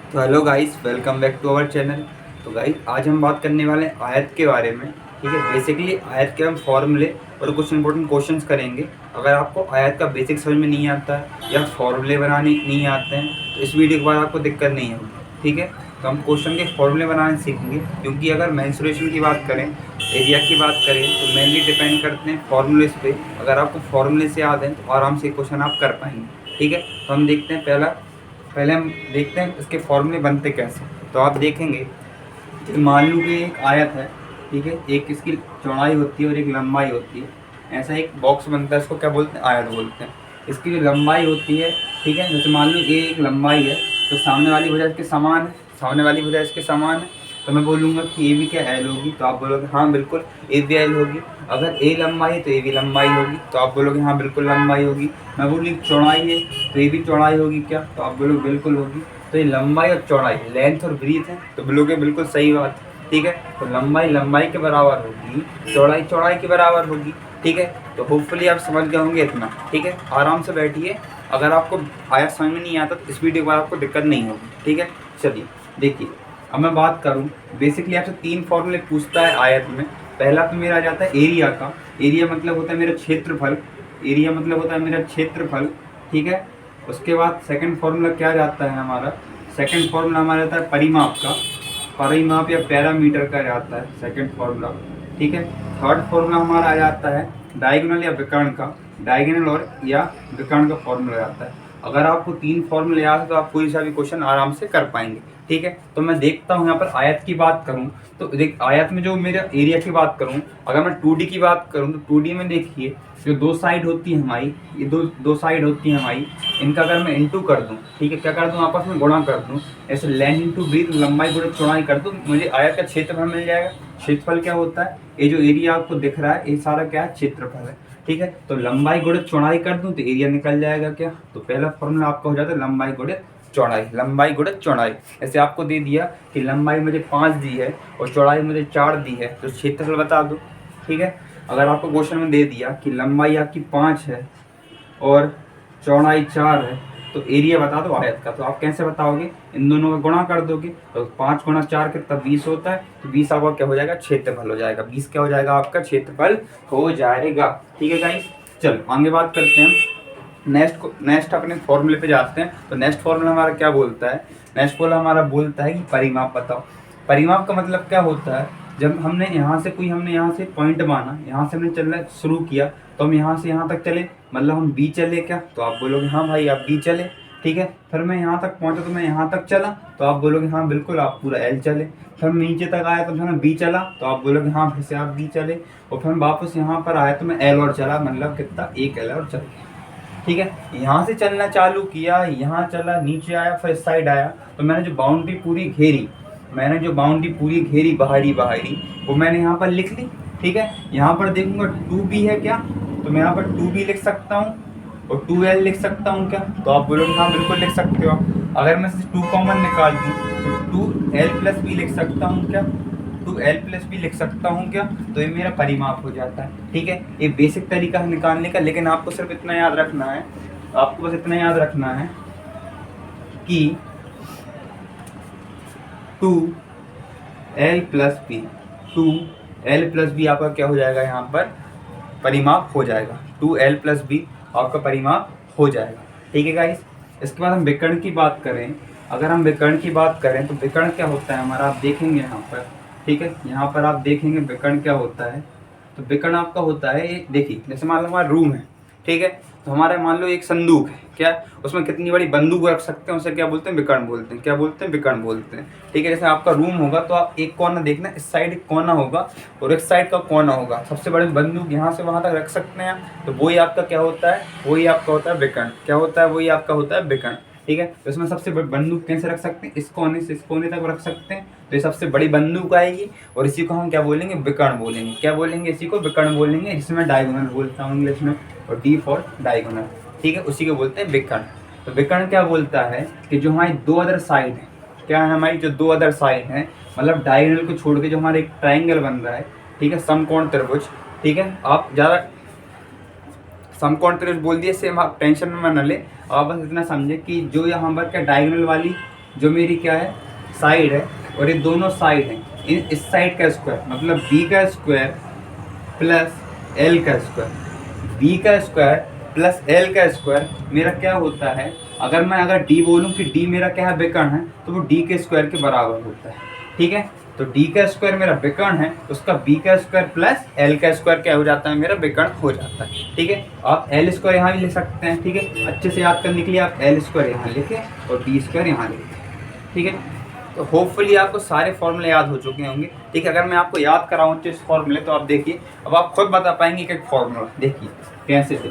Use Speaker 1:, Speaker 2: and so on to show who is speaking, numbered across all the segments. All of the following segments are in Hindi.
Speaker 1: तो hello guys, welcome back to our channel. तो गाइस, आज हम बात करने वाले हैं आयत के बारे में। ठीक है, बेसिकली आयत के हम फॉर्मूले और कुछ इंपॉर्टेंट क्वेश्चंस करेंगे। अगर आपको आयत का बेसिक समझ में नहीं आता है या फॉर्मूले बनाने नहीं आते हैं तो इस वीडियो के बाद आपको दिक्कत नहीं होगी। ठीक है, तो हम क्वेश्चन के फॉर्मूले बनाने सीखेंगे, क्योंकि अगर मेंसुरेशन की बात करें, एरिया की बात करें, तो मेनली डिपेंड करते हैं फॉर्मूलेस पे। अगर आपको फॉर्मूले से याद है तो आराम से क्वेश्चन आप कर पाएंगे। ठीक है, तो हम देखते हैं पहले हम देखते हैं इसके फॉर्मूले बनते कैसे। तो आप देखेंगे कि मान लो कि एक आयत है। ठीक है, एक इसकी चौड़ाई होती है और एक लंबाई होती है। ऐसा एक बॉक्स बनता है, इसको क्या बोलते हैं? आयत बोलते हैं। इसकी जो लंबाई होती है, ठीक है, जैसे मान लो ये एक लंबाई है तो सामने वाली भुजा इसके समान है, सामने वाली भुजा इसके समान है। तो मैं बोलूँगा कि ए भी क्या एल होगी, तो आप बोलोगे हाँ बिल्कुल ए भी एल होगी। अगर ए लंबाई है तो ए भी लंबाई होगी, तो आप बोलोगे हाँ बिल्कुल लंबाई होगी। मैं बोलूँ चौड़ाई है तो ये भी चौड़ाई होगी क्या, तो आप बोलोगे बिल्कुल होगी। तो ये लंबाई और चौड़ाई, लेंथ और ब्रीथ है, तो बोलोगे बिल्कुल सही बात। ठीक है, तो लंबाई लंबाई के बराबर होगी, चौड़ाई चौड़ाई के बराबर होगी। ठीक है, तो होपफुली आप समझ गए होंगे इतना। ठीक है, आराम से बैठिए। अगर आपको आया समझ में नहीं आता तो इस वीडियो के बाद आपको दिक्कत नहीं होगी। ठीक है, चलिए देखिए। अब मैं बात करूं, बेसिकली आपसे 3 फॉर्मूले पूछता है आयत में। पहला तो मेरा आ जाता है एरिया का। एरिया मतलब होता है मेरा क्षेत्रफल। एरिया मतलब होता है मेरा क्षेत्रफल। ठीक है, उसके बाद सेकंड फॉर्मूला क्या जाता है हमारा? सेकंड फॉर्मूला हमारा जाता है परिमाप का। परिमाप या पैरामीटर का जाता है सेकंड फॉर्मूला। ठीक है, थर्ड फॉर्मूला हमारा आ जाता है डायगोनल या विकर्ण का। डायगोनल और या विकर्ण का फॉर्मूला जाता है। अगर आपको 3 फॉर्मूले याद है तो आप कोई सा भी क्वेश्चन आराम से कर पाएंगे। ठीक है, तो मैं देखता हूँ यहाँ पर आयत की बात करूँ तो देख, आयत में जो मेरा एरिया की बात करूँ, अगर मैं 2D की बात करूँ तो 2D में देखिए, जो 2 साइड होती है हमारी, ये दो साइड होती है हमारी, इनका अगर मैं इंटू कर दूँ, ठीक है, क्या कर दूँ, आपस में गुणा कर दूँ, ऐसे लेंथ इंटू ब्रीथ, लंबाई गुणे चौड़ाई कर दूँ, मुझे आयत का क्षेत्रफल मिल जाएगा। क्षेत्रफल क्या होता है? ये जो एरिया आपको दिख रहा है ये सारा क्या है? क्षेत्रफल है। ठीक है, तो लंबाई गुणे चौड़ाई कर दूं तो एरिया निकल जाएगा क्या? तो पहला फॉर्मूला आपका हो जाता है लंबाई गुणे चौड़ाई। लंबाई गुणे चौड़ाई, ऐसे आपको दे दिया कि लंबाई मुझे 5 दी है और चौड़ाई मुझे 4 दी है, तो क्षेत्रफल बता दो। ठीक है, अगर आपको क्वेश्चन में दे दिया कि लंबाई आपकी 5 है और चौड़ाई 4 है, तो एरिया बता दो आयत का, तो आप कैसे बताओगे? इन दोनों का गुणा कर दोगे, तो 5 गुणा 4 कितना? 20 होता है, तो 20 आपका क्या हो जाएगा? क्षेत्रफल हो जाएगा। 20 क्या हो जाएगा? आपका क्षेत्रफल हो जाएगा। ठीक है गाइस, चलो आगे बात करते हैं। नेक्स्ट अपने फॉर्मूले पे जाते हैं। तो नेक्स्ट फॉर्मूला हमारा क्या बोलता है? नेक्स्ट फॉर्मूला हमारा बोलता है कि परिमाप बताओ। परिमाप का मतलब क्या होता है? जब हमने यहाँ से पॉइंट माना, यहाँ से हमने चलना शुरू किया, तो हम यहाँ से यहाँ तक चले, मतलब हम बी चले क्या? तो आप बोलोगे हाँ भाई आप बी चले। ठीक है, फिर मैं यहाँ तक पहुँचा तो मैं यहाँ तक चला, तो आप बोलोगे हाँ बिल्कुल आप पूरा एल चले। फिर मैं नीचे तक आया तो फिर मैं बी चला, तो आप बोलोगे हाँ फिर से आप बी चले। और फिर वापस यहाँ पर आया तो मैं एल और चला, मतलब कितना? एक एल और चल गया। ठीक है, यहाँ से चलना चालू किया, यहाँ चला, नीचे आया, फिर इस साइड आया, तो मैंने जो बाउंड्री पूरी घेरी बाहरी वो मैंने यहाँ पर लिख ली। ठीक है, यहाँ पर देखूंगा 2b है क्या, तो मैं यहाँ पर 2b लिख सकता हूँ और 2l लिख सकता हूँ क्या? तो आप बोलोगे हाँ बिल्कुल लिख सकते हो। अगर मैं 2 कॉमन निकाल दूँ तो 2l प्लस बी लिख सकता हूँ क्या? 2l प्लस बी लिख सकता हूँ क्या? तो ये मेरा परिमाप हो जाता है। ठीक है, ये बेसिक तरीका है निकालने का, लेकिन आपको सिर्फ इतना याद रखना है, आपको बस इतना याद रखना है कि 2l plus B, 2l plus B आपका क्या हो जाएगा? यहाँ पर परिमाप हो जाएगा। 2l प्लस बी आपका परिमाप हो जाएगा। ठीक है गाइस, इसके बाद हम विकर्ण की बात करें। अगर हम विकर्ण की बात करें तो विकर्ण क्या होता है हमारा, आप देखेंगे यहाँ पर। ठीक है, यहाँ पर आप देखेंगे विकर्ण क्या होता है। तो विकर्ण आपका होता है, देखिए जैसे मान लो हमारा रूम है। ठीक है, तो हमारा मान लो एक संदूक है, क्या उसमें कितनी बड़ी बंदूक रख सकते हैं, उसे क्या बोलते हैं? विकर्ण बोलते हैं। क्या बोलते हैं? विकर्ण बोलते हैं। ठीक है, जैसे आपका रूम होगा तो आप एक कोना देखना, इस साइड एक कोना होगा और एक साइड का कोना होगा, सबसे बड़ी बंदूक यहाँ से वहाँ तक रख सकते हैं, तो वही आपका क्या होता है? वही आपका होता है विकर्ण। क्या होता है? वही आपका होता है विकर्ण। ठीक है, तो इसमें सबसे बड़ी बंदूक कैसे रख सकते हैं? इस कोने से इस कोने तक रख सकते हैं, तो ये सबसे बड़ी बंदूक आएगी और इसी को हम क्या बोलेंगे? विकर्ण बोलेंगे। क्या बोलेंगे? इसी को विकर्ण बोलेंगे, जिसमें डायगोनल बोलता हूँ इंग्लिश में, और डी फॉर डायगोनल। ठीक है, उसी को बोलते हैं विकर्ण। तो विकर्ण क्या बोलता है कि जो हमारी 2 अदर साइड है, क्या है हमारी जो 2 अदर साइड है, मतलब डायगोनल को छोड़ के जो हमारा एक ट्राइंगल बन रहा है, ठीक है, समकोण त्रिभुज। ठीक है, आप ज़्यादा समकोण त्रिभुज बोल दिए, सेम आप टेंशन में न ले, आप बस इतना समझे कि जो यहाँ पर क्या डायगोनल वाली जो मेरी क्या है साइड है, और ये दोनों साइड हैं, इस साइड का स्क्वायर मतलब बी का स्क्वायर प्लस एल का स्क्वायर। बी का स्क्वायर प्लस एल का स्क्वायर मेरा क्या होता है, अगर डी बोलूँ कि डी मेरा क्या है विकर्ण है, तो वो डी के स्क्वायर के बराबर होता है। ठीक है, तो डी का स्क्वायर मेरा विकर्ण है, उसका बी का स्क्वायर प्लस एल का स्क्वायर क्या हो जाता है, मेरा विकर्ण हो जाता है। ठीक है, आप एल स्क्वायर यहाँ भी लिख सकते हैं। ठीक है, अच्छे से याद करने के लिए आप एल स्क्वायर यहाँ लिखें और डी स्क्वायर यहाँ लिखें। ठीक है, तो होपफुली आपको सारे फॉर्मूले याद हो चुके होंगे। ठीक है, अगर मैं आपको याद कराऊँ इस फॉर्मूले तो आप देखिए, अब आप खुद बता पाएंगे कि फॉर्मूला देखिए कैसे थे।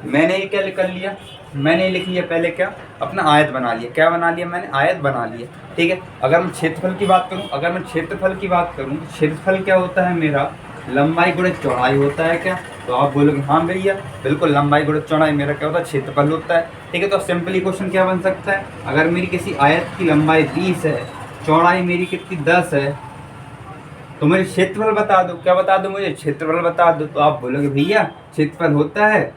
Speaker 1: मैंने ये क्या कर लिया, मैंने लिख लिया पहले क्या, अपना आयत बना लिया। क्या बना लिया मैंने, आयत बना लिया। ठीक है, अगर मैं क्षेत्रफल की बात करूं, तो क्षेत्रफल क्या होता है मेरा, लंबाई गुणित चौड़ाई होता है क्या। तो आप बोलोगे हाँ भैया बिल्कुल, लंबाई गुणित चौड़ाई मेरा क्या होता है, क्षेत्रफल होता है। ठीक है, तो सिंपली क्वेश्चन क्या बन सकता है, अगर मेरी किसी आयत की लंबाई 20 है, चौड़ाई मेरी कितनी 10 है, तो मुझे क्षेत्रफल बता दो। क्या बता दो मुझे, क्षेत्रफल बता दो। तो आप बोलोगे भैया क्षेत्रफल होता है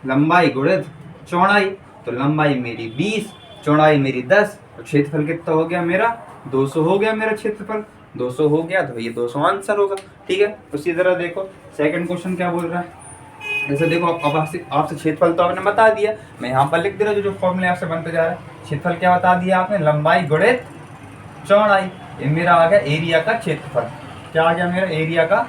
Speaker 1: लंबाई गुणित चौड़ाई, तो लंबाई मेरी 20, चौड़ाई मेरी 10, और क्षेत्रफल कितना हो गया मेरा, 200 हो गया मेरा क्षेत्रफल। 200 हो गया तो ये 200 आंसर होगा। ठीक है, उसी तरह देखो सेकंड क्वेश्चन क्या बोल रहा है। जैसे देखो अब आपसे क्षेत्रफल तो आपने बता दिया, मैं यहाँ पर लिख दे रहा हूँ जो फॉर्मूले आपसे बनते जा रहा है। क्षेत्रफल क्या बता दिया आपने, लंबाई गुणित चौड़ाई। ये मेरा आ गया एरिया का क्षेत्रफल। क्या आ गया मेरा, एरिया का,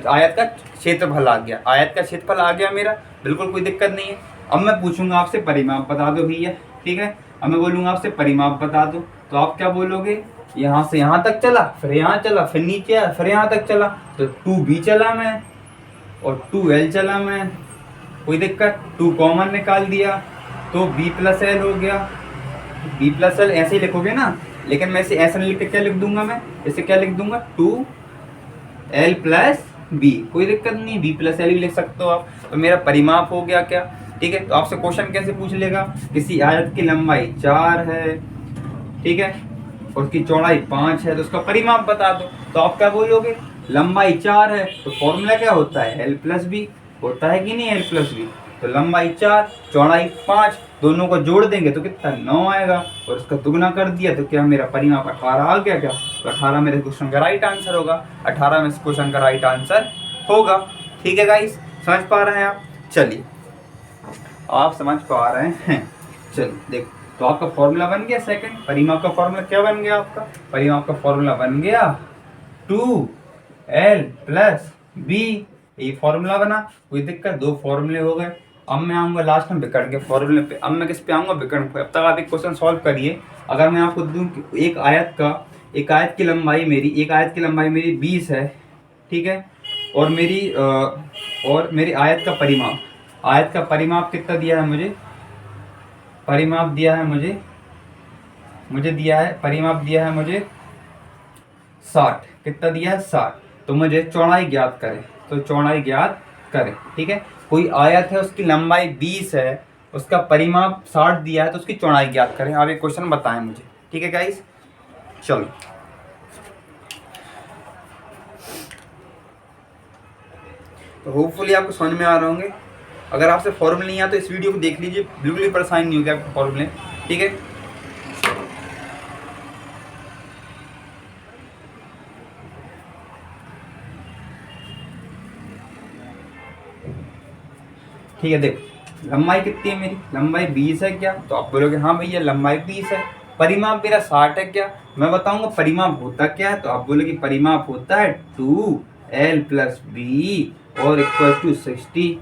Speaker 1: आयत का क्षेत्रफल आ गया। आयत का क्षेत्रफल आ गया मेरा, बिल्कुल कोई दिक्कत नहीं है। अब मैं पूछूंगा आपसे परिमाप बता दो भैया। ठीक है, अब मैं बोलूंगा आपसे परिमाप बता दो, तो आप क्या बोलोगे, यहाँ से यहाँ तक चला, फिर यहाँ चला, फिर नीचे आया, फिर यहाँ तक चला, तो 2b चला मैं और 2l चला मैं, कोई दिक्कत। 2 कॉमन निकाल दिया तो b प्लस एल हो गया। b प्लस एल ऐसे ही लिखोगे ना, लेकिन मैं इसे ऐसा नहीं लिख के क्या लिख दूंगा, मैं इसे क्या लिख दूंगा, 2l प्लस b, कोई दिक्कत नहीं, b प्लस एल भी लिख सकते हो आप। तो मेरा परिमाप हो गया क्या। ठीक है, तो आपसे क्वेश्चन कैसे पूछ लेगा, किसी आयत की लंबाई 4 है, ठीक है, और उसकी चौड़ाई 5 है, तो उसका परिमाप बता दो। तो आप क्या बोलोगे, लंबाई 4 है तो फॉर्मूला क्या होता है, l प्लस बी होता है कि नहीं, l प्लस बी। तो लंबाई 4 चौड़ाई 5, दोनों को जोड़ देंगे तो कितना 9 आएगा, और उसका दुगना कर दिया तो क्या मेरा परिमाप 18 आ गया क्या। तो 18 मेरे क्वेश्चन का राइट आंसर होगा, 18 में इस क्वेश्चन का राइट आंसर होगा। ठीक है गाइस, समझ पा रहे हैं आप, चलिए आप समझ पा रहे हैं। चलिए देखो, तो आपका फॉर्मूला बन गया सेकंड, परिमाप का फॉर्मूला क्या बन गया आपका, परिमाप का फॉर्मूला बन गया 2l प्लस b, ये फॉर्मूला बना, कोई दिक्कत, 2 फॉर्मूले हो गए। अब मैं आऊँगा लास्ट में विकर्ण के फॉर्मूले पे। अब मैं किस पे आऊँगा, विकर्ण पे। अब तक आप एक क्वेश्चन सॉल्व करिए। अगर मैं आपको दूँ एक आयत की लंबाई मेरी 20 है, ठीक है, और मेरी आयत का परिमाप कितना दिया है मुझे, परिमाप दिया है मुझे 60, कितना दिया है 60। तो मुझे चौड़ाई ज्ञात करें, तो चौड़ाई ज्ञात करें। ठीक है, कोई आयत है उसकी लंबाई 20 है, उसका परिमाप 60 दिया है, तो उसकी चौड़ाई ज्ञात करें। आप एक क्वेश्चन बताएं मुझे। ठीक है गाइस, चलो तो होपफुली आपको समझ में आ रहे होंगे। अगर आपसे फॉर्मूले नहीं आया तो इस वीडियो को देख लीजिए, बिल्कुल भी परेशानी नहीं होगी आपको फॉर्मूले। ठीक है, ठीक है, देखो लंबाई कितनी है मेरी, लंबाई 20 है क्या। तो आप बोलोगे हाँ भैया लंबाई 20 है। परिमाप मेरा 60 है क्या, मैं बताऊंगा परिमाप होता क्या है। तो आप बोलोगे परिमाप होता है 2l प्लस बी और इक्वल टू 60।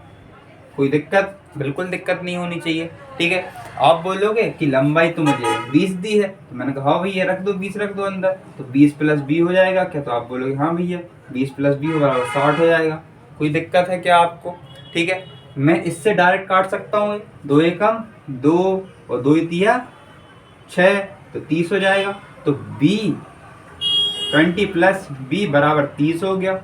Speaker 1: कोई दिक्कत, बिल्कुल दिक्कत नहीं होनी चाहिए। ठीक है, आप बोलोगे कि लंबाई तो मुझे 20 दी है, तो मैंने कहा हाँ भैया रख दो 20 रख दो अंदर, तो 20 प्लस बी हो जाएगा क्या। तो आप बोलोगे हाँ भैया 20 प्लस बी बराबर 60 हो जाएगा। कोई दिक्कत है क्या आपको। ठीक है, मैं इससे डायरेक्ट काट सकता हूँ, 2 एकम 2 और 2 तिया 6, तो 30 हो जाएगा। तो b 20 प्लस बी बराबर 30 हो गया,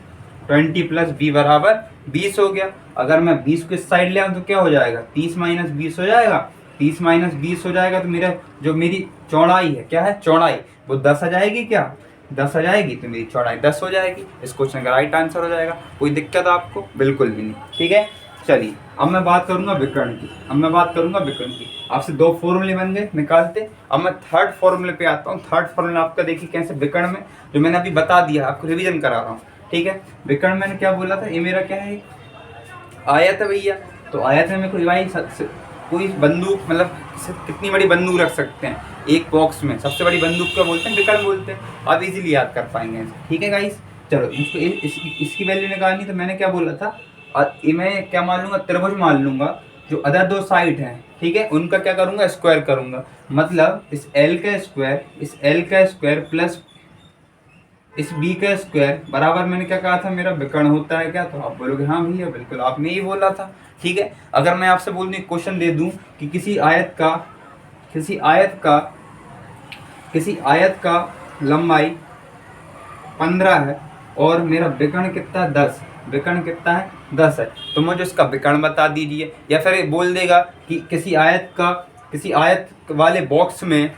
Speaker 1: 20 प्लस बी बराबर 20 हो गया। अगर मैं 20 को इस साइड ले आऊँ तो क्या हो जाएगा, 30 माइनस 20 हो जाएगा। 30 माइनस 20 हो जाएगा तो मेरी चौड़ाई है, क्या है चौड़ाई, वो 10 आ जाएगी क्या, 10 आ जाएगी, तो मेरी चौड़ाई 10 हो जाएगी। इस क्वेश्चन का राइट आंसर हो जाएगा। कोई दिक्कत आपको, बिल्कुल भी नहीं। ठीक है, चलिए अब मैं बात करूंगा विकर्ण की। आपसे 2 फॉर्मूले बन गए निकालते। अब मैं थर्ड फॉर्मूले पे आता हूँ। थर्ड फॉर्मूला आपका देखिए कैसे, विकर्ण में जो मैंने अभी बता दिया, आपको रिवीजन करा रहा हूँ, ठीक है। विकर्ण मैंने क्या बोला था, ये मेरा क्या है, आयत है भैया। तो आयत में मेरे को भाई कोई बंदूक, मतलब कितनी बड़ी बंदूक रख सकते हैं एक बॉक्स में, सबसे बड़ी बंदूक क्या बोलते हैं, विकर्ण बोलते हैं। आप इजीली याद कर पाएंगे, ठीक है गाइस। चलो इसको इसकी वैल्यू निकालनी, तो मैंने क्या बोला था, मैं क्या मान लूंगा, त्रिभुज मान लूंगा, जो अदर दो साइड हैं, ठीक है, उनका क्या करूंगा, स्क्वायर करूंगा। मतलब इस L का स्क्वायर, इस L का स्क्वायर प्लस इस B का स्क्वायर बराबर, मैंने क्या कहा था, मेरा विकर्ण होता है क्या। तो आप बोलोगे हाँ भैया बिल्कुल, आपने ही बोला था, ठीक है। अगर मैं आपसे बोल दूं, क्वेश्चन दे दूं कि किसी आयत का लंबाई 15 है और मेरा विकर्ण कितना है, 10, विकर्ण कितना है, 10 है, तो मुझे उसका विकर्ण बता दीजिए। या फिर बोल देगा कि किसी आयत वाले बॉक्स में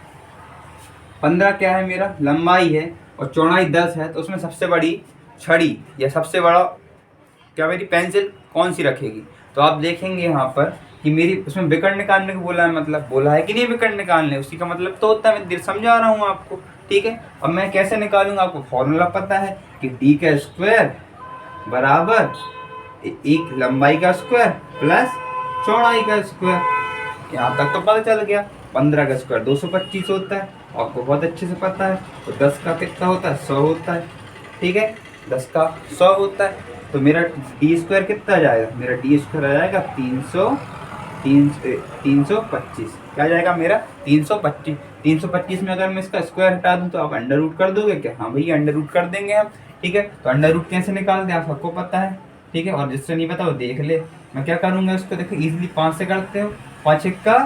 Speaker 1: 15 क्या है, मेरा लंबाई है और चौड़ाई 10 है, तो उसमें सबसे बड़ी छड़ी या सबसे बड़ा क्या मेरी पेंसिल कौन सी रखेगी। तो आप देखेंगे यहाँ पर कि मेरी उसमें विकर्ण निकालने को बोला है, मतलब बोला है कि नहीं विकर्ण निकालने, उसी का मतलब तो होता है, मैं समझा रहा हूँ आपको, ठीक है। अब मैं कैसे निकालूंगा, आपको फॉर्मूला पता है कि d का स्क्वायर बराबर एक लंबाई का स्क्वायर प्लस चौड़ाई का स्क्वायर। यहाँ तक तो पता चल गया। 15 का स्क्वायर 225 होता है, आपको बहुत अच्छे से पता है। तो 10 का कितना होता है, 100 होता है, ठीक है, 10 का 100 होता है। तो मेरा डी स्क्वायर कितना आ जाएगा, मेरा डी स्क्वायर आ जाएगा 325, क्या जाएगा मेरा 325। 325 में अगर मैं इसका स्क्वायर हटा दूं तो आप अंडर रूट कर दोगे क्या, हाँ भैया अंडर रूट कर देंगे हम, ठीक है। तो अंडर रूट कैसे निकालते हैं आप सबको पता है, ठीक है। और जिससे नहीं पता वो देख ले। मैं क्या करूंगा इसको, देखो इजीली 5 से करते हो, 5 का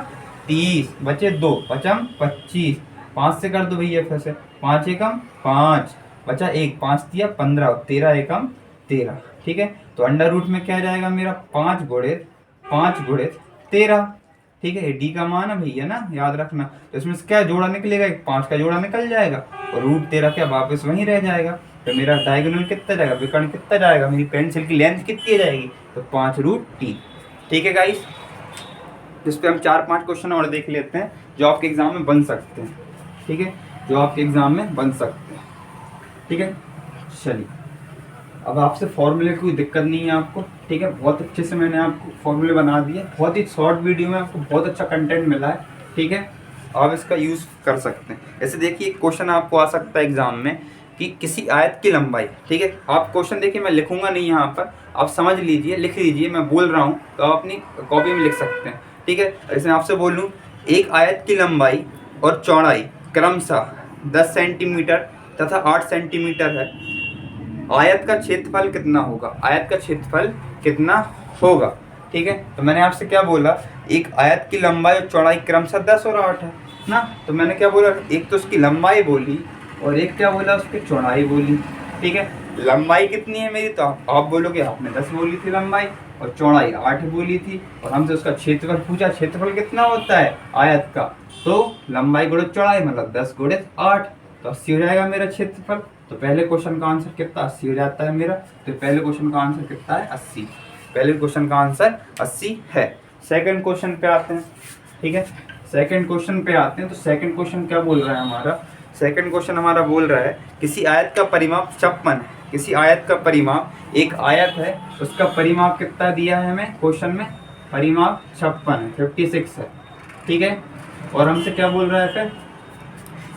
Speaker 1: 30 बचे 2 पचम 25, 5 से कर दो भैया फिर से, 5 एकम 5 बचा 1, 5 दिया 15, 13 एकम 13, ठीक है। तो अंडर रूट में क्या जाएगा मेरा 5 गुणित 13, ठीक है। डी का मान है भैया ना, याद रखना। तो इसमें क्या जोड़ा निकलेगा, 5 का जोड़ा निकल जाएगा और रूट 13 क्या वापस वहीं रह जाएगा। तो मेरा डायगोनल कितना जाएगा, विकर्ण कितना जाएगा, मेरी पेंसिल की लेंथ कितनी जाएगी, तो 5√t, ठीक है गाइस। इस पे हम 4-5 क्वेश्चन और देख लेते हैं जो आपके एग्जाम में बन सकते हैं, ठीक है, जो आपके एग्जाम में बन सकते हैं, ठीक है। चलिए अब आपसे फॉर्मूले की कोई दिक्कत नहीं है आपको, ठीक है। बहुत अच्छे से मैंने आपको फॉर्मूले बना दिए, बहुत ही शॉर्ट वीडियो में आपको बहुत अच्छा कंटेंट मिला है, ठीक है। आप इसका यूज़ कर सकते हैं। ऐसे देखिए क्वेश्चन आपको आ सकता है एग्जाम में कि किसी आयत की लंबाई, ठीक है। आप क्वेश्चन देखिए, मैं लिखूंगा नहीं यहाँ पर, आप समझ लीजिए, लिख लीजिए, मैं बोल रहा हूँ तो आप अपनी कॉपी में लिख सकते हैं, ठीक है। ऐसे मैं आपसे बोल लूँ, एक आयत की लंबाई और चौड़ाई क्रमशः 10 सेंटीमीटर तथा 8 सेंटीमीटर है। आयत का क्षेत्रफल कितना होगा, आयत का क्षेत्रफल कितना होगा, ठीक है। तो मैंने आपसे क्या बोला, एक आयत की लंबाई और चौड़ाई क्रमशः 10 और 8 है ना। तो मैंने क्या बोला, एक तो उसकी लंबाई बोली और एक क्या बोला, उसकी चौड़ाई बोली, ठीक है। लंबाई कितनी है मेरी, तो आप बोलोगे आपने 10 बोली थी लंबाई और चौड़ाई 8 बोली थी, और हमसे उसका क्षेत्रफल पूछा, क्षेत्रफल कितना होता है आयत का, तो लंबाई गुणित चौड़ाई मतलब 10 गुणित 8, तो 80 हो जाएगा मेरा क्षेत्रफल। तो पहले क्वेश्चन का आंसर कितना, 80 हो जाता है मेरा। तो पहले क्वेश्चन का आंसर कितना है, 80। पहले क्वेश्चन का आंसर 80 है। सेकंड क्वेश्चन पे आते हैं, ठीक है। सेकंड क्वेश्चन पे आते हैं, तो सेकंड क्वेश्चन क्या बोल रहा है हमारा, सेकंड क्वेश्चन हमारा बोल रहा है किसी आयत का परिमाप 56 है। किसी आयत का परिमाप, एक आयत है उसका परिमाप कितना दिया है हमें क्वेश्चन में, परिमाप 56 है, 56 है, ठीक है। और हमसे क्या बोल रहा है फिर,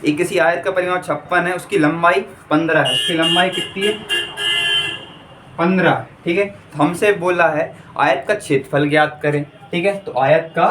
Speaker 1: एक किसी आयत का परिमाप 56 है, उसकी लंबाई 15 है, उसकी लंबाई कितनी है 15, ठीक है। तो हमसे बोला है आयत का क्षेत्रफल ज्ञात करें, ठीक है। तो आयत का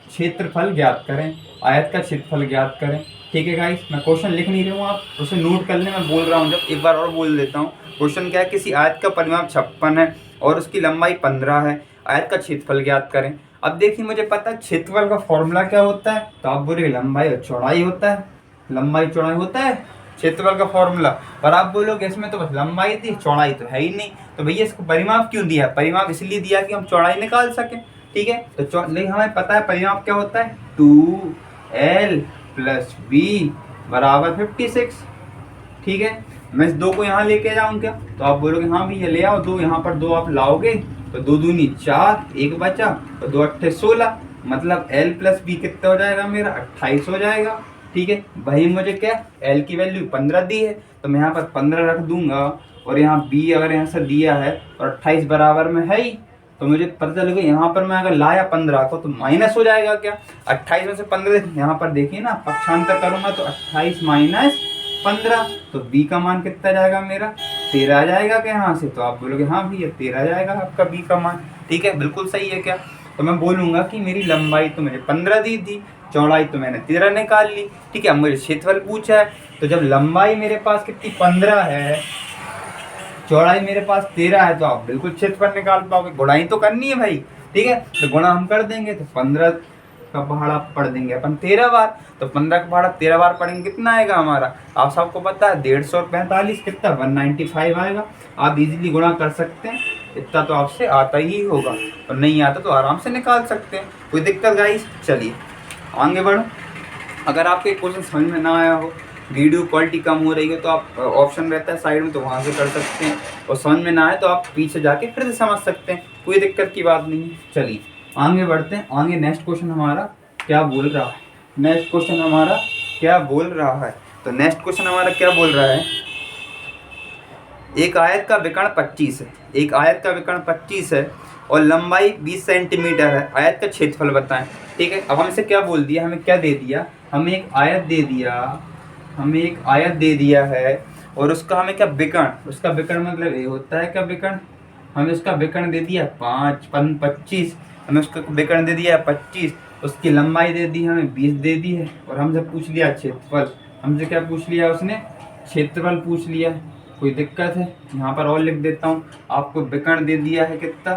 Speaker 1: क्षेत्रफल ज्ञात करें, आयत का क्षेत्रफल ज्ञात करें, ठीक है गाइस। मैं क्वेश्चन लिख नहीं रहा हूँ, आप उसे नोट कर लें, मैं बोल रहा हूँ जब, एक बार और बोल देता हूँ। क्वेश्चन क्या है, किसी आयत का परिमाप 56 है और उसकी लंबाई 15 है, आयत का क्षेत्रफल ज्ञात करें। अब देखिए मुझे पता है क्षेत्रफल का फॉर्मूला क्या होता है, तो आप बोलोगे लंबाई और चौड़ाई होता है, लंबाई चौड़ाई होता है क्षेत्रफल का फॉर्मूला। पर आप बोलोगे इसमें तो बस लंबाई थी, चौड़ाई तो है ही नहीं, तो भैया इसको परिमाप क्यों दिया, परिमाप इसलिए दिया कि हम चौड़ाई निकाल सकें, ठीक है। तो लेकिन हमें पता है परिमाप क्या होता है, 2l + b बराबर 56, ठीक है। मैं इस 2 को यहाँ लेके जाऊँ क्या, तो आप बोलोगे हाँ भैया ले आओ 2, यहाँ पर 2 आप लाओगे तो 2 दूनी 4, 1 बचा, तो 2 8 16, मतलब l + b कितना हो जाएगा मेरा 28 हो जाएगा, ठीक है। वही मुझे क्या एल की वैल्यू 15 दी है, तो मैं यहाँ पर 15 रख दूंगा। और यहाँ बी अगर यहाँ से दिया है और 28 बराबर में है ही, तो मुझे पता चल गया यहाँ पर मैं अगर लाया 15 को तो माइनस हो जाएगा क्या, 28 में से 15 यहाँ पर देखिए ना, पक्षांतर करूंगा तो 28 माइनस 15, तो बी का मान कितना जाएगा मेरा 13 आ जाएगा क्या यहाँ से। तो आप बोलोगे हाँ भैया 13 जाएगा आपका बी का मान। ठीक है, बिल्कुल सही है क्या। तो मैं बोलूंगा कि मेरी लंबाई तो मुझे 15 दी थी, चौड़ाई तो मैंने 13 निकाल ली। ठीक है, अब मुझे क्षेत्रफल पूछा है, तो जब लंबाई मेरे पास कितनी 15 है, चौड़ाई मेरे पास 13 है, तो आप बिल्कुल क्षेत्रफल निकाल पाओगे। गुणाई तो करनी है भाई। ठीक है, तो गुणा हम कर देंगे, तो 15 का पहाड़ा पढ़ देंगे अपन 13 बार, तो 15 का पहाड़ा 13 बार पढ़ेंगे कितना आएगा हमारा, आप सबको पता है 150 और 45 कितना 195 आएगा। आप इजीली गुणा कर सकते हैं, इतना तो आपसे आता ही होगा, और नहीं आता तो आराम से निकाल सकते हैं, कोई दिक्कत गाइस। चलिए आगे बढ़ो। अगर आपके क्वेश्चन समझ में ना आया हो, वीडियो क्वालिटी कम हो रही है, तो आप ऑप्शन रहता है साइड में, तो वहाँ से कर सकते हैं, और समझ में ना आए तो आप पीछे जाके फिर से समझ सकते हैं, कोई दिक्कत की बात नहीं है। चलिए आगे बढ़ते हैं। आगे नेक्स्ट क्वेश्चन हमारा क्या बोल रहा है, नेक्स्ट क्वेश्चन हमारा क्या बोल रहा है, तो नेक्स्ट क्वेश्चन हमारा क्या बोल रहा है, एक आयत का विकर्ण 25 है, एक आयत का विकर्ण 25 है और लंबाई 20 सेंटीमीटर है, आयत का क्षेत्रफल बताएं। ठीक है, अब हमसे क्या बोल दिया, हमें क्या दे दिया, हमें एक आयत दे दिया, हमें एक आयत दे दिया है, और उसका हमें क्या विकर्ण, उसका विकर्ण मतलब ये होता है क्या विकर्ण, हमें उसका विकर्ण दे दिया 25, हमें उसका विकर्ण दे दिया 25, उसकी लंबाई दे दी हमें 20 दे दी है, और हमसे पूछ लिया क्षेत्रफल, हमसे क्या पूछ लिया उसने, क्षेत्रफल पूछ लिया। कोई दिक्कत है, यहाँ पर और लिख देता हूँ, आपको विकर्ण दे दिया है कितना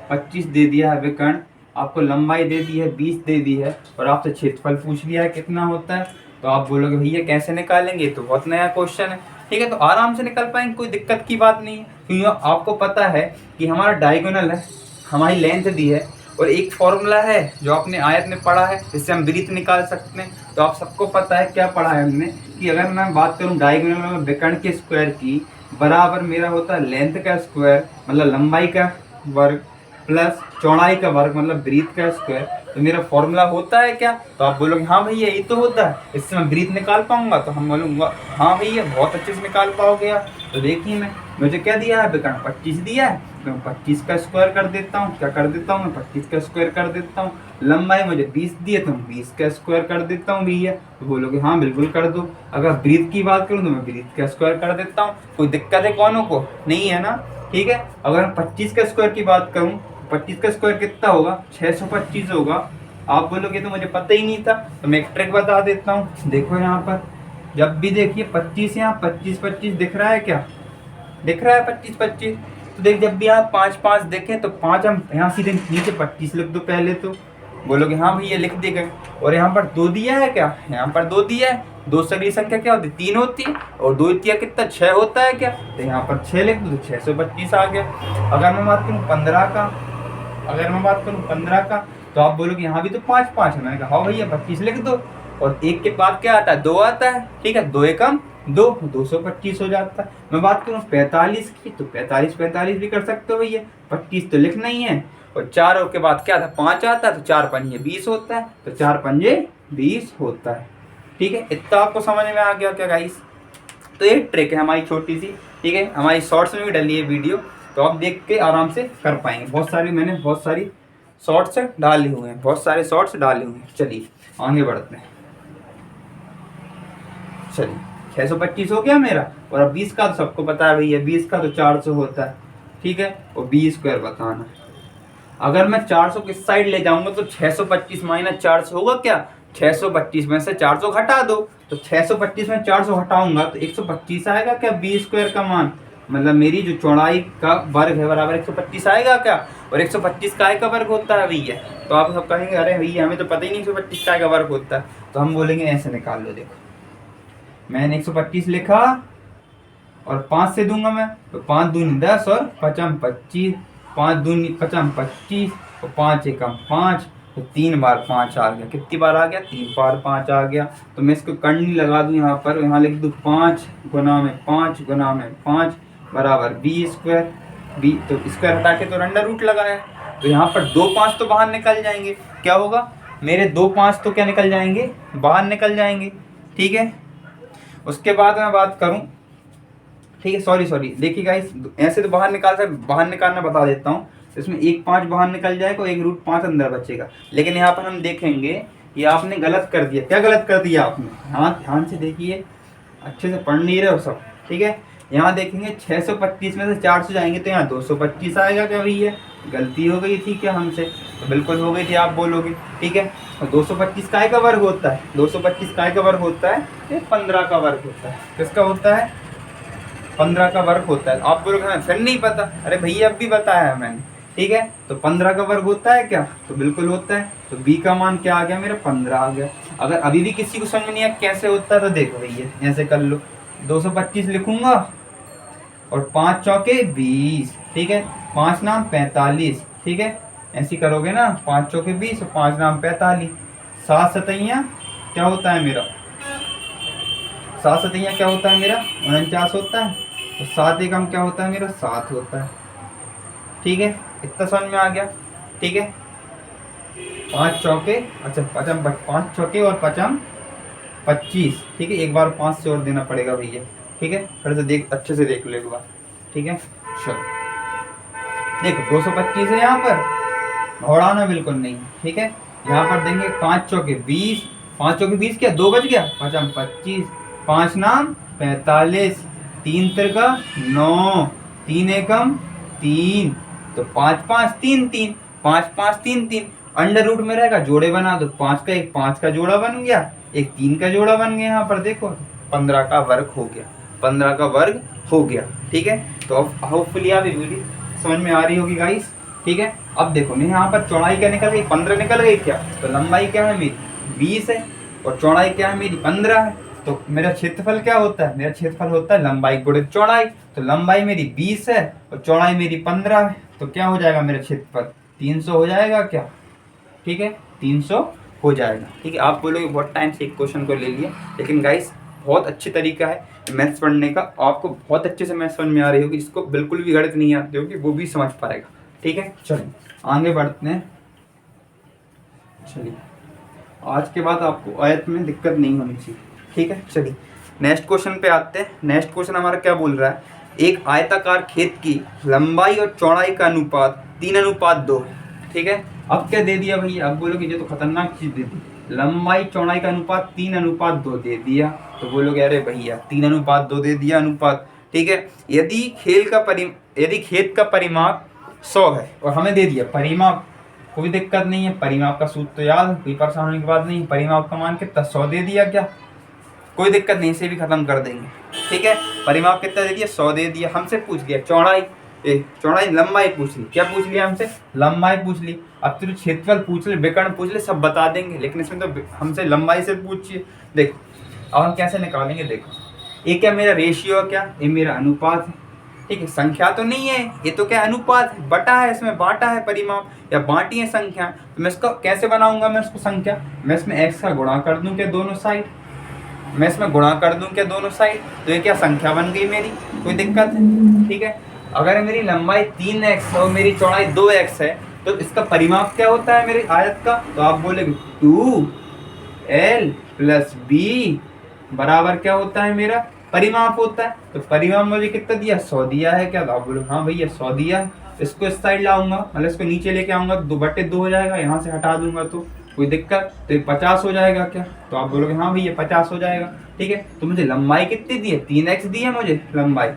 Speaker 1: 25 दे दिया है विकर्ण, आपको लंबाई दे दी है 20 दे दी है, और आपसे क्षेत्रफल पूछ लिया है कितना होता है। तो आप बोलोगे भैया कैसे निकालेंगे, तो बहुत नया क्वेश्चन है। ठीक है, तो आराम से निकल पाएंगे, कोई दिक्कत की बात नहीं है, क्योंकि आपको पता है कि हमारा डायगोनल है, हमारी लेंथ दी है, और एक फॉर्मूला है जो आपने आयत में पढ़ा है जिससे हम वृत्त निकाल सकते हैं। तो आप सबको पता है क्या पढ़ा है हमने, कि अगर मैं बात करूं डायगोनल में विकर्ण के स्क्वायर की बराबर मेरा होता है लेंथ का स्क्वायर मतलब लंबाई का वर्ग प्लस चौड़ाई का वर्ग मतलब वृत्त का स्क्वायर, तो मेरा फॉर्मूला होता है क्या। तो आप बोलोगे हाँ भैया ये तो होता है, इससे मैं वृत्त निकाल पाऊंगा, तो हम बोलूँगा हाँ भैया बहुत अच्छे से निकाल पाओगे आप। तो देखिए मुझे क्या दिया है, विकर्ण 25 दिया है, तो मैं 25 का स्क्वायर कर देता हूँ, क्या कर देता हूँ मैं 25 का स्क्वायर कर देता हूँ। लंबाई मुझे 20 दी है, तो मैं 20 का स्क्वायर कर देता हूँ भैया। तो बोलोगे हाँ बिल्कुल कर दो। अगर वृत्त की बात करूँ तो मैं वृत्त का स्क्वायर कर देता हूँ, कोई दिक्कत है कौनों को, नहीं है ना। ठीक है, अगर मैं 25 का स्क्वायर की बात करूँ, 25 का स्क्वायर कितना होगा 625 होगा। आप बोलोगे तो मुझे पता ही नहीं था, तो मैं एक ट्रिक बता देता हूँ। देखो यहाँ पर जब भी देखिए 25 यहाँ 25 दिख रहा है, क्या दिख रहा है 25, तो देख जब भी आप 5 देखें तो 5 हम यहाँ सीधे नीचे 25 लिख दो पहले। तो बोलोगे हाँ भैया लिख दे गए। और यहाँ पर 2 दिया है, क्या यहाँ पर 2 दिया है, 2 से अगली संख्या क्या होती है 3 होती है, और 2 तिया कितना 6 होता है क्या, तो यहाँ पर 6 लिख दो, तो 625 आ गया। अगर मैं बात करूँ 15 का, अगर मैं बात करूँ 15 का, तो आप बोलोगे यहाँ भी तो 5 है, मैंने कहा हाँ भैया 25 लिख दो, और एक के बाद क्या आता है 2 आता है। ठीक है, 2 एकम 2 225 हो जाता है। मैं बात करूँ 45 की, तो 45 भी कर सकते हो भैया, 25 तो लिखना ही है, और 4 के बाद क्या था 5 आता है, तो 4 पंजे 20 होता है, तो 4 पंजे 20 होता है। ठीक है, इतना आपको समझ में आ गया क्या गाइस। तो ये ट्रिक है हमारी छोटी सी, ठीक है, हमारी शॉर्ट्स में भी डली है वीडियो, तो आप देख के आराम से कर पाएंगे। मैंने बहुत सारी शॉर्ट्स डाले हुए हैं, बहुत सारे शॉर्ट्स डाले हुए हैं। चलिए आगे बढ़ते हैं। चलिए 625 हो गया मेरा, और अब 20 का तो सबको पता है भैया, 20 का तो 400 होता है। ठीक है, और 20 स्क्वायर बताना है। अगर मैं 400 किस साइड ले जाऊंगा तो 625 माइनस 400 होगा क्या, 625 में से 400 घटा दो, तो 625 में 400 हटाऊंगा तो 125 आएगा क्या 20 स्क्वायर का मान, मतलब मेरी जो चौड़ाई का वर्ग है बराबर 125 आएगा क्या, और 125 काय का वर्ग होता है भैया। तो आप सब कहेंगे अरे भैया हमें तो पता ही नहीं 125 काय का वर्ग होता है, तो हम बोलेंगे ऐसे निकाल लो। देखो मैंने 125 लिखा और 5 से दूंगा मैं, तो 5 दूनी 10 और 5 25, 5 दूनी 5 25 और 5 एकम 5, तो 3 बार 5 आ गया। कितनी बार आ गया 3 बार 5 आ गया। तो मैं इसको करनी लगा दूं यहाँ पर, यहाँ लिख दूं 5 गुना में 5 गुना में 5 बराबर 20 स्क्वायर। तो स्क्वायर हटा के तो अंडर रूट लगाया, तो यहाँ पर 2 5 तो बाहर निकल जाएंगे, क्या होगा मेरे 2 5 तो क्या निकल जाएंगे, बाहर निकल जाएंगे। ठीक है, उसके बाद मैं बात करूं, ठीक है, सॉरी देखिए गाइस, ऐसे तो बाहर बाहर निकालना बता देता हूँ। इसमें 1 5 बाहर निकल जाएगा और 1 रूट 5 अंदर बचेगा। लेकिन यहाँ पर हम देखेंगे ये आपने गलत कर दिया। क्या गलत कर दिया आपने? हाँ, ध्यान से देखिए, अच्छे से पढ़ नहीं रहे हो सब। ठीक है, यहाँ देखेंगे 625 में से 400 जाएंगे तो यहाँ 225 आएगा। क्या भैया गलती हो गई थी क्या हमसे? तो बिल्कुल हो गई थी, आप बोलोगे। ठीक है, और 225 काय का वर्ग होता है? 225 काय का वर्ग होता है? ये 15 का वर्ग होता है। किसका होता है? 15 का वर्ग होता है। आप बोलोगे हमें फिर नहीं पता। अरे भैया अब भी बताया है मैंने। ठीक है, तो 15 का वर्ग होता है क्या? तो बिल्कुल होता है। तो b का मान क्या आ गया मेरा? 15 आ गया। अगर अभी भी किसी को समझ में नहीं आया कैसे होता है तो देखो भैया ऐसे कर लो, 225 लिखूंगा और 5 चौके 20। ठीक है, 5 नाम 45। ठीक है, ऐसी करोगे ना, 5 चौके 20 और 5 नाम 45। 7 सतैया क्या होता है मेरा? 7 सतैया क्या होता है मेरा? 49 होता है। तो 7 एकम क्या होता है मेरा? 7 होता है। ठीक है, इतना समझ में आ गया। ठीक है, 5 चौके, अच्छा पचम 5 चौके और पचम 25। ठीक है, एक बार 5 से और देना पड़ेगा भैया। ठीक है, फिर से देख, अच्छे से देख लो एक बार। ठीक है, चलो देखो 225 है यहाँ पर, घोड़ाना बिल्कुल नहीं। ठीक है, यहाँ पर देंगे 5 चौके 20। 5 चौके 20 क्या 2 बच गया? पचम 25। 5 नाम 45। 3 तिरका 9। 3 एकम 3। तो 5 5 3 3। 5 5 3 3 अंडर रूट में रहेगा, जोड़े बना दो। 5 का एक 5 का जोड़ा बन गया, एक 3 का जोड़ा बन गया। यहाँ पर देखो 15 का वर्ग हो गया। 15 का वर्ग हो गया। ठीक है, तो अब होपफुली आप ये वीडियो समझ में आ रही होगी गाइस। ठीक है, अब देखो मैं यहाँ पर चौड़ाई क्या निकल गई? 15 निकल गई क्या? तो लंबाई क्या है मेरी? 20 है और चौड़ाई क्या है मेरी? 15 है। तो मेरा क्षेत्रफल क्या होता है? मेरा क्षेत्रफल होता है लंबाई गुणित चौड़ाई। तो लंबाई मेरी 20 है और चौड़ाई मेरी 15 है। तो क्या हो जाएगा मेरा क्षेत्रफल? 300 हो जाएगा क्या? ठीक है, 300 हो जाएगा। ठीक है, आप बोलोगे बहुत टाइम से एक क्वेश्चन को ले लिया, लेकिन गाइस बहुत अच्छी तरीका है मैथ्स पढ़ने का। आपको बहुत अच्छे से मैथ्स समझ में आ रही होगी, जिसको बिल्कुल भी गणित नहीं आती होगी वो भी समझ पाएगा। ठीक है, चलिए आगे बढ़ते हैं। चलिए, आज के बाद आपको आयत में दिक्कत नहीं होनी चाहिए। ठीक है, चलिए नेक्स्ट क्वेश्चन पे आते हैं। नेक्स्ट क्वेश्चन हमारा क्या बोल रहा है? एक आयताकार खेत की लंबाई और चौड़ाई का अनुपात 3:2 है। ठीक है, अब क्या दे दिया भैया? अब बोलोगे ये तो खतरनाक चीज दे दी, लंबाई चौड़ाई का अनुपात 3:2 दे दिया। तो बोलोगे अरे भैया 3:2 दे दिया अनुपात। ठीक है, यदि खेत का परिमाप 100 है और हमें दे दिया परिमाप, कोई दिक्कत नहीं है, परिमाप का सूत्र तो याद है, कोई परेशान होने की बात नहीं। परिमाप का मान कितना? 100 दे दिया क्या? कोई दिक्कत नहीं, इसे भी खत्म कर देंगे। ठीक है, परिमाप कितना दे दिया? 100 दे दिया। हमसे पूछ लिया चौड़ाई लंबाई पूछ ली। क्या पूछ लिया हमसे? लंबाई पूछ ली। अब तो क्षेत्रफल पूछ ले, विकर्ण पूछ ले, सब बता देंगे, लेकिन इसमें तो हमसे लंबाई से पूछिए। देखो अब हम कैसे निकालेंगे, देखो ये क्या मेरा रेशियो है? क्या ये मेरा अनुपात है? ठीक है, संख्या तो नहीं है, ये तो क्या अनुपात है, बटा है, इसमें बांटा है परिमाप या बांटी है संख्या। तो मैं इसको कैसे बनाऊंगा? मैं इसको संख्या, मैं इसमें x का गुणा कर दूं क्या दोनों साइड? मैं इसमें गुणा कर दूं क्या दोनों साइड? तो ये क्या संख्या बन गई मेरी, कोई दिक्कत है? ठीक है, अगर मेरी लंबाई 3x और मेरी चौड़ाई 2x है तो इसका परिमाप क्या होता है मेरी आयत का? तो आप बोलेंगे 2l + b बराबर क्या होता है मेरा? परिमाप होता है। तो परिमाप मुझे कितना दिया? 100 दिया है क्या? तो आप बोलो हाँ भैया 100 दिया है। इसको इस साइड लाऊंगा, मतलब इसको नीचे लेके आऊंगा तो 2/2 हो जाएगा, यहाँ से हटा दूंगा तो कोई दिक्कत? तो 50 हो जाएगा क्या? तो आप बोलोगे हाँ भैया 50 हो जाएगा। ठीक है, तो मुझे लंबाई कितनी दी है? 3x दी है मुझे लंबाई,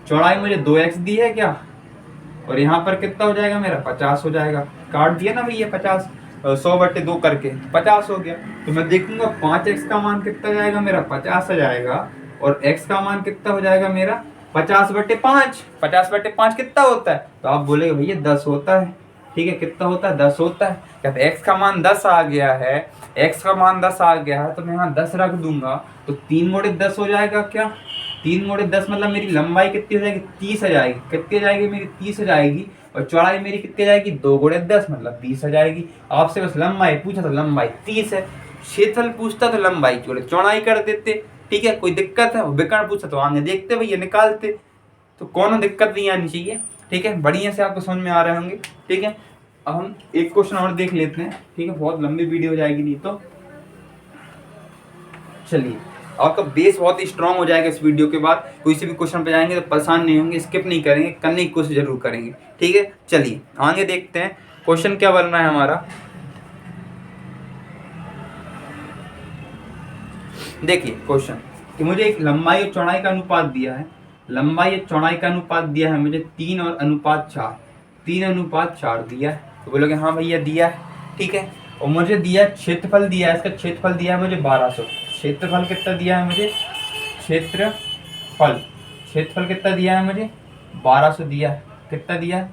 Speaker 1: चौड़ाई मुझे 2x दी है क्या? और यहाँ पर कितना हो जाएगा मेरा? 50 हो जाएगा। काट दिया ना भैया 50, 100/2 करके 50 हो गया। तो मैं देखूंगा 5x का मान कितना जाएगा मेरा? 50 आ जाएगा। और x का मान कितना हो जाएगा मेरा? 50/5। 50/5 कितना होता है? तो आप बोलेगे भैया 10 होता है। ठीक है, कितना होता है? 10 होता है। क्या x का मान 10 आ गया है? x का मान 10 आ गया है तो मैं यहाँ 10 रख दूंगा तो 3 × 10 हो जाएगा क्या? 3 × 10 मतलब मेरी लंबाई कितनी हो जाएगी? 30 हो जाएगी। कितनी हो जाएगी मेरी? 30 हो जाएगी। और चौड़ाई मेरी कितनी हो जाएगी? 2 × 10 मतलब 20 हो जाएगी। आपसे बस लंबाई पूछा तो लंबाई 30 है, क्षेत्रफल पूछता तो लंबाई चौड़ाई कर देते। ठीक है, कोई दिक्कत है? विकर्ण पूछा तो आगे देखते भैया निकालते, तो कोनो दिक्कत नहीं आनी चाहिए। ठीक है, बढ़िया से आपको समझ में आ रहे होंगे। ठीक है, अब हम एक क्वेश्चन और देख लेते हैं, ठीक है, बहुत लंबी वीडियो हो जाएगी नहीं तो। चलिए, आपका बेस बहुत ही स्ट्रांग हो जाएगा इस वीडियो के बाद। कोई से भी क्वेश्चन पे जाएंगे तो परेशान नहीं होंगे, स्किप नहीं करेंगे, करने की कोशिश जरूर करेंगे, ठीक है। चलिए आगे देखते हैं क्वेश्चन क्या बन रहा है हमारा। देखिए क्वेश्चन कि मुझे एक लंबाई और चौड़ाई का अनुपात दिया है, लंबाई और चौड़ाई का अनुपात दिया है मुझे 3 और अनुपात 4, 3 अनुपात 4 दिया है। तो बोलोगे हाँ भैया दिया है, ठीक है। और मुझे दिया क्षेत्रफल दिया है, इसका क्षेत्रफल दिया है मुझे 1200। क्षेत्रफल कितना दिया है मुझे, क्षेत्रफल क्षेत्रफल कितना दिया है मुझे 1200 दिया है। कितना दिया है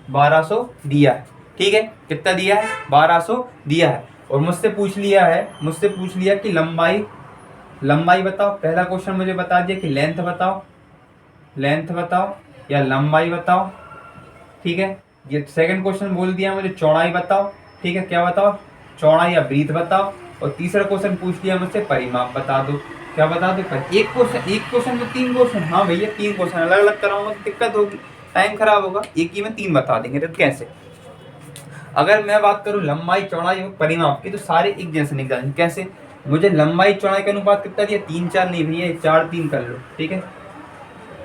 Speaker 1: 1200 दिया है, ठीक है। कितना दिया है 1200 दिया है। और मुझसे पूछ लिया कि लंबाई बताओ। पहला क्वेश्चन मुझे बता दिया कि लेंथ बताओ या लंबाई बताओ, ठीक है। ये सेकंड क्वेश्चन बोल दिया मुझे चौड़ाई बताओ, ठीक है। क्या बताओ, चौड़ाई या ब्रीथ बताओ। और तीसरा क्वेश्चन पूछ लिया मुझसे परिमाप बता दो। क्या बता दो, एक क्वेश्चन में 3 क्वेश्चन। हाँ भैया 3 क्वेश्चन अलग अलग कराऊंगा तो दिक्कत होगी, टाइम खराब होगा। एक ही में 3 बता देंगे तो कैसे। अगर मैं बात करूं लंबाई चौड़ाई और परिमाप की तो सारे एक जैसे निकल। कैसे, मुझे लंबाई चौड़ाई का अनुपात कितना दिया, 3 4 नहीं भैया 4 3 कर लो, ठीक है।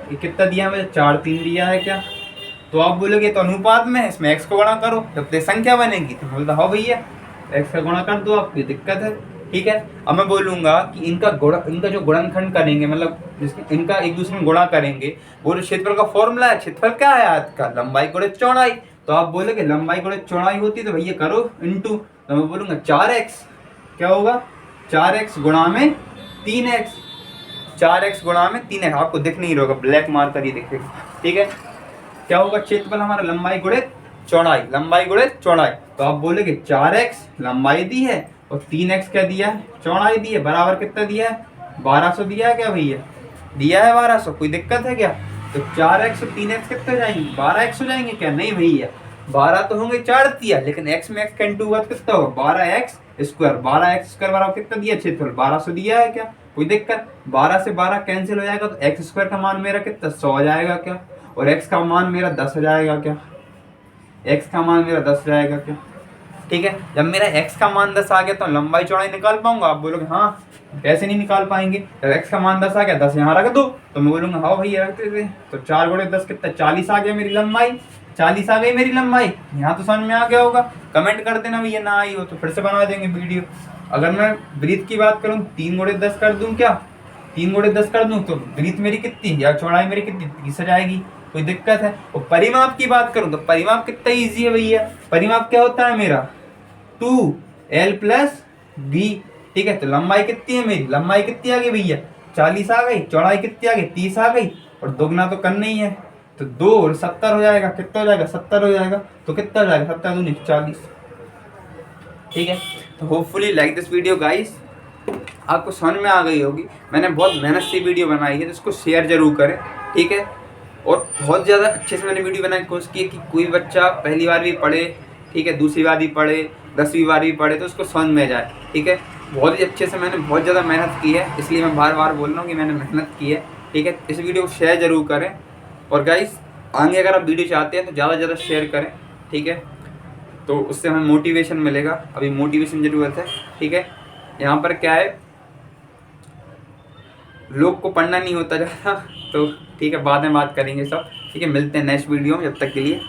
Speaker 1: ये कितना दिया मुझे 4 3 दिया है क्या। तो आप बोलोगे तो अनुपात में इसमें x को गुणा करो जब तक संख्या बनेगी। तो बोलता हाँ भैया x का गुणा कर दो, आपकी दिक्कत है, ठीक है। अब मैं बोलूंगा कि इनका जो गुणनखंड करेंगे, मतलब इनका एक दूसरे में गुणा करेंगे, वो क्षेत्रफल का फॉर्मूला है। क्षेत्रफल क्या है आयत का, लंबाई गुणित चौड़ाई। तो आप बोलोगे लंबाई गुणित चौड़ाई होती तो भैया करो इंटू। तो मैं बोलूंगा 4x, क्या होगा 4x गुणा में 3x, 4x गुणा में 3x। आपको दिख नहीं रहा, ब्लैक मार्कर ये दिखेगा, ठीक है। क्या होगा क्षेत्रफल हमारा लंबाई गुणित चौड़ाई। तो आप बोलेगे 4x लंबाई दी है और 3x क्या दिया है, चौड़ाई दी है, बराबर कितना दिया है 1200 दिया है क्या भैया, दिया है 1200। कोई दिक्कत है क्या। तो 4x और 3x कितने हो जाएंगे, 12x हो जाएंगे क्या, नहीं भैया 12 तो होंगे 4 दिया, लेकिन x में x कैंटू हुआ कितना होगा 12x स्क्वायर। 12x स्क्वायर बराबर कितना दिया, क्षेत्रफल 1200 दिया है क्या। कोई दिक्कत, 12 से 12 कैंसिल हो जाएगा तो x स्क्वायर का मान मेरा कितना 100 आ जाएगा क्या, और x का मान मेरा 10 हो जाएगा क्या, x का मान मेरा 10 जाएगा क्या, ठीक है। जब मेरा x का मान 10 आ गया तो लंबाई चौड़ाई निकाल पाऊंगा। आप बोलोगे हाँ कैसे नहीं निकाल पाएंगे, जब x का मान 10 आ गया 10 यहाँ रख दो। तो मैं बोलूंगा हाँ भैया रखते थे। तो 4 गुणे 10 कितना 40 आ गया मेरी लंबाई, 40 आ गई मेरी लंबाई। यहाँ तो समझ में आ गया होगा, कमेंट कर देना भैया ना आई हो तो फिर से बना देंगे वीडियो। अगर मैं ब्रीथ की बात करूँ 3 गुणे 10 कर दूँ, क्या 3 गुणे 10 कर दूँ तो ब्रीथ मेरी कितनी या चौड़ाई मेरी कितनी 30 आ जाएगी। कोई दिक्कत है। और परिमाप की बात करूं तो परिमाप कितना इजी है भैया, परिमाप क्या होता है मेरा 2l प्लस b, ठीक है। तो लंबाई कितनी है मेरी, लंबाई कितनी आ गई भैया 40 आ गई, चौड़ाई कितनी आ गई 30 आ गई, और दोगुना तो करना ही है तो 2 और 70 हो जाएगा। कितना हो जाएगा 70 हो जाएगा। तो कितना हो जाएगा 70 दूनी 40, ठीक है। तो hopefully like this video guys, आपको समझ में आ गई होगी। मैंने बहुत मेहनत से वीडियो बनाई है तो इसको शेयर जरूर करें, ठीक है। और बहुत ज़्यादा अच्छे से मैंने वीडियो बनाने की कोशिश की कि कोई बच्चा पहली बार भी पढ़े, ठीक है, दूसरी बार भी पढ़े, 10वीं बार भी पढ़े तो उसको समझ में जाए, ठीक है। बहुत ही अच्छे से मैंने बहुत ज़्यादा मेहनत की है, इसलिए मैं बार बार बोल रहा हूँ कि मैंने मेहनत की है, ठीक है। इस वीडियो को शेयर जरूर करें। और गाइस आगे अगर आप वीडियो चाहते हैं तो ज़्यादा से ज़्यादा शेयर करें, ठीक है। तो उससे हमें मोटिवेशन मिलेगा, अभी मोटिवेशन ज़रूरत है, ठीक है। यहाँ पर क्या है, लोग को पढ़ना नहीं होता ज़्यादा, तो ठीक है बाद में बात करेंगे सब, ठीक है। मिलते हैं नेक्स्ट वीडियो में, जब तक के लिए